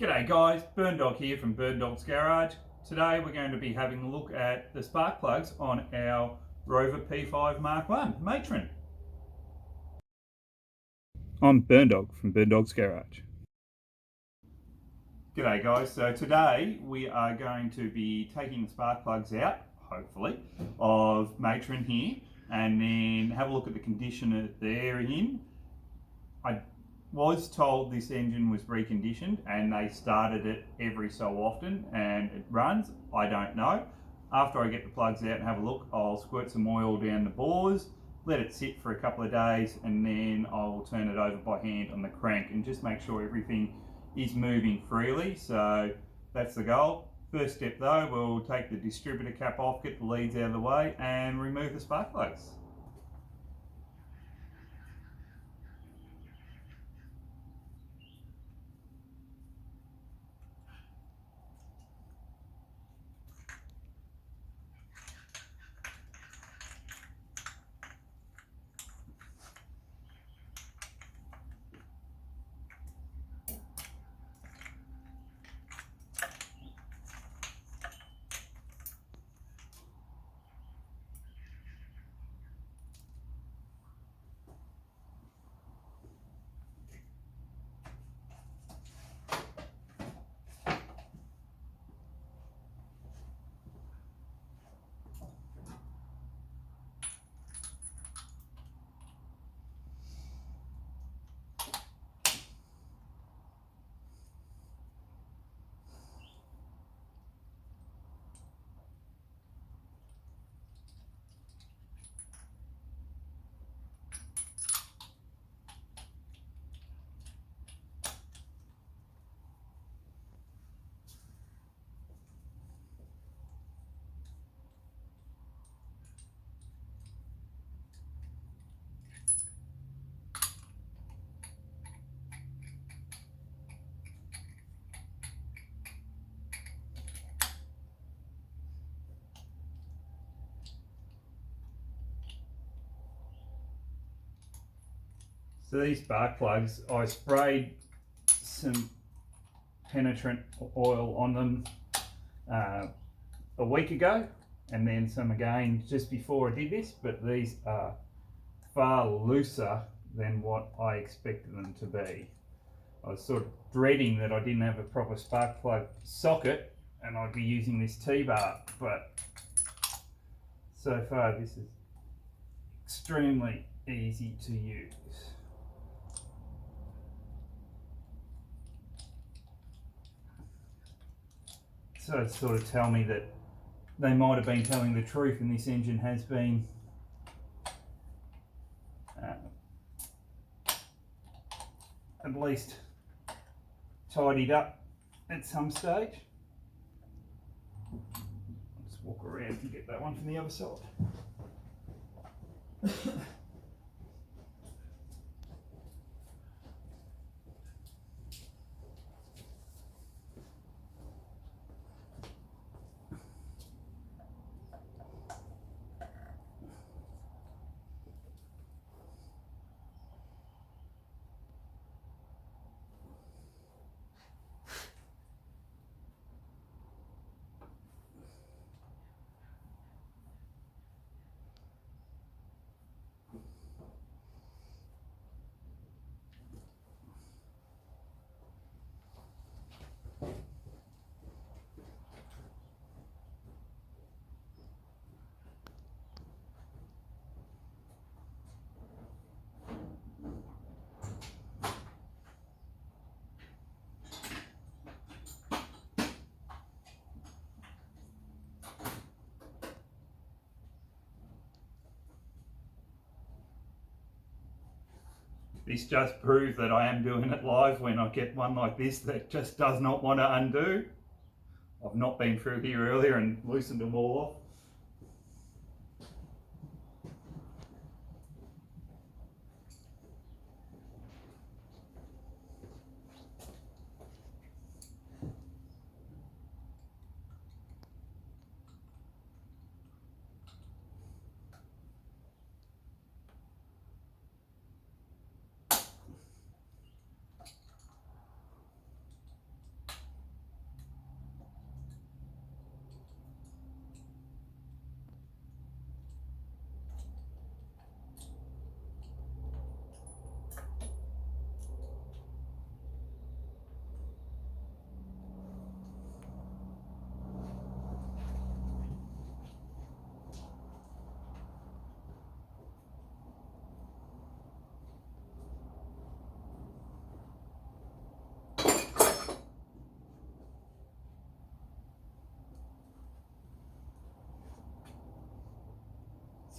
G'day guys, Burn Dog here from Burn Dog's Garage. Today we're going to be having a look at the spark plugs on our Rover P5 Mark 1 matron. I'm Burn Dog from Burn Dog's Garage. G'day guys, so today we are going to be taking the spark plugs out, hopefully, of matron here, and then have a look at the condition that they're in. I was told this engine was reconditioned and they started it every so often and it runs. I don't know. After I get the plugs out and have a look, I'll squirt some oil down the bores, let it sit for a couple of days, and then I'll turn it over by hand on the crank and just make sure everything is moving freely. So that's the goal. First step though, we'll take the distributor cap off, get the leads out of the way and remove the spark plugs. So these spark plugs, I sprayed some penetrant oil on them a week ago, and then some again just before I did this, but these are far looser than what I expected them to be. I was sort of dreading that I didn't have a proper spark plug socket and I'd be using this T-bar, but so far this is extremely easy to use. So it sort of tell me that they might have been telling the truth and this engine has been at least tidied up at some stage. Let's walk around and get that one from the other side. This just proves that I am doing it live when I get one like this that just does not want to undo. I've not been through here earlier and loosened them all off.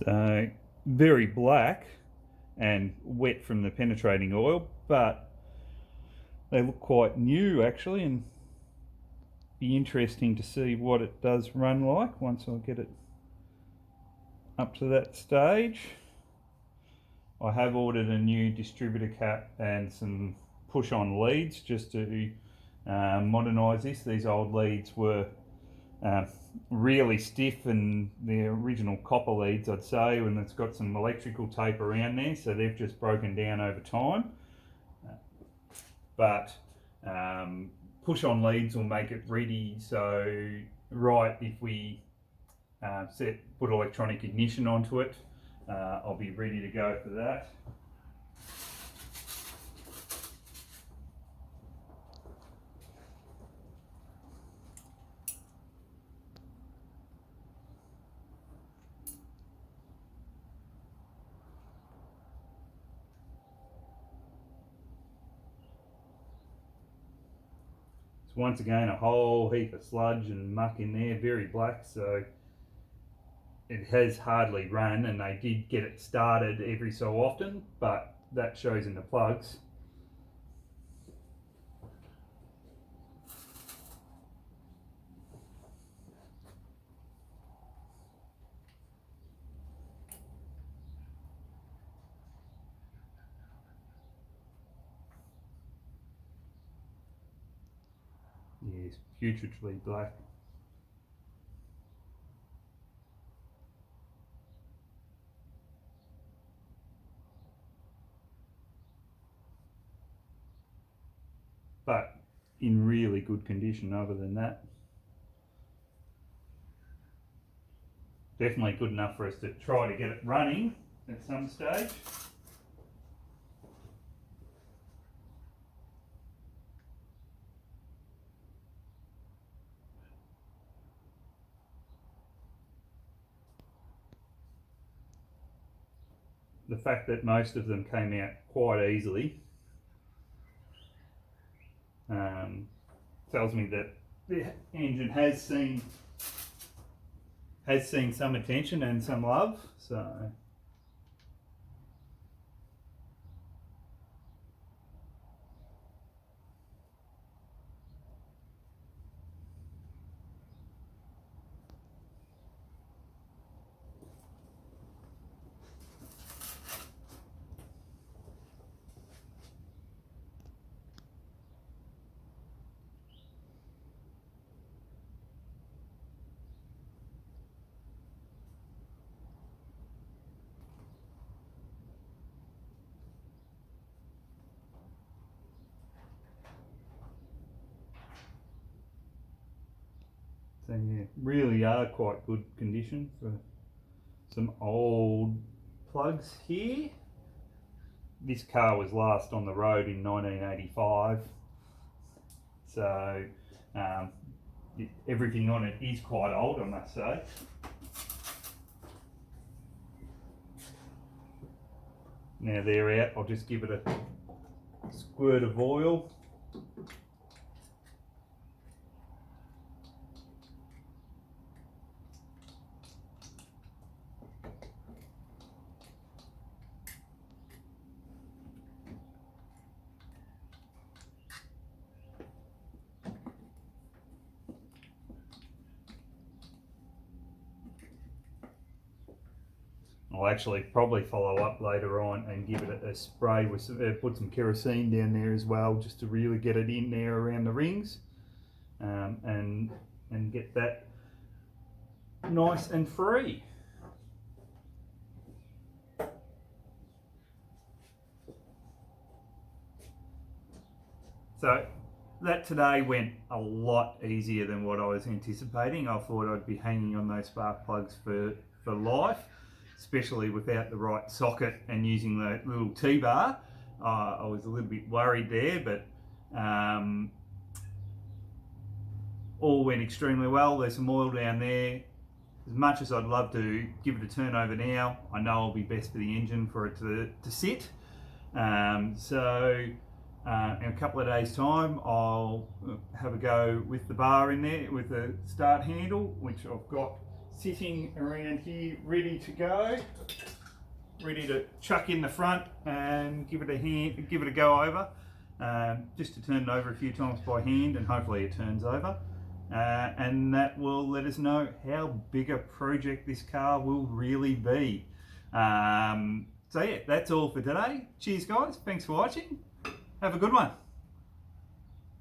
So very black and wet from the penetrating oil, but they look quite new actually, and be interesting to see what it does run like once I get it up to that stage. I have ordered a new distributor cap and some push-on leads just to modernise this. These old leads were really stiff, and the original copper leads, I'd say, and it's got some electrical tape around there, so they've just broken down over time. But push-on leads will make it ready, so right if we put electronic ignition onto it, I'll be ready to go for that. So once again, a whole heap of sludge and muck in there, very black, so it has hardly run, and they did get it started every so often, but that shows in the plugs. Yes, putridly black. But in really good condition other than that. Definitely good enough for us to try to get it running at some stage. The fact that most of them came out quite easily tells me that the engine has seen some attention and some love. So yeah, really are quite good condition for some old plugs here. This car was last on the road in 1985, so everything on it is quite old, I must say. Now they're out, I'll just give it a squirt of oil. I'll actually probably follow up later on and give it a spray with put some kerosene down there as well, just to really get it in there around the rings, and get that nice and free. So that today went a lot easier than what I was anticipating. I thought I'd be hanging on those spark plugs for life, especially without the right socket and using the little T-bar. I was a little bit worried there, but all went extremely well. There's some oil down there. As much as I'd love to give it a turn over now, I know it'll be best for the engine for it to sit. So in a couple of days' time, I'll have a go with the bar in there, with the start handle, which I've got sitting around here ready to go, ready to chuck in the front and give it a go over, just to turn it over a few times by hand, and hopefully it turns over, and that will let us know how big a project this car will really be. So yeah, that's all for today. Cheers guys, thanks for watching, have a good one.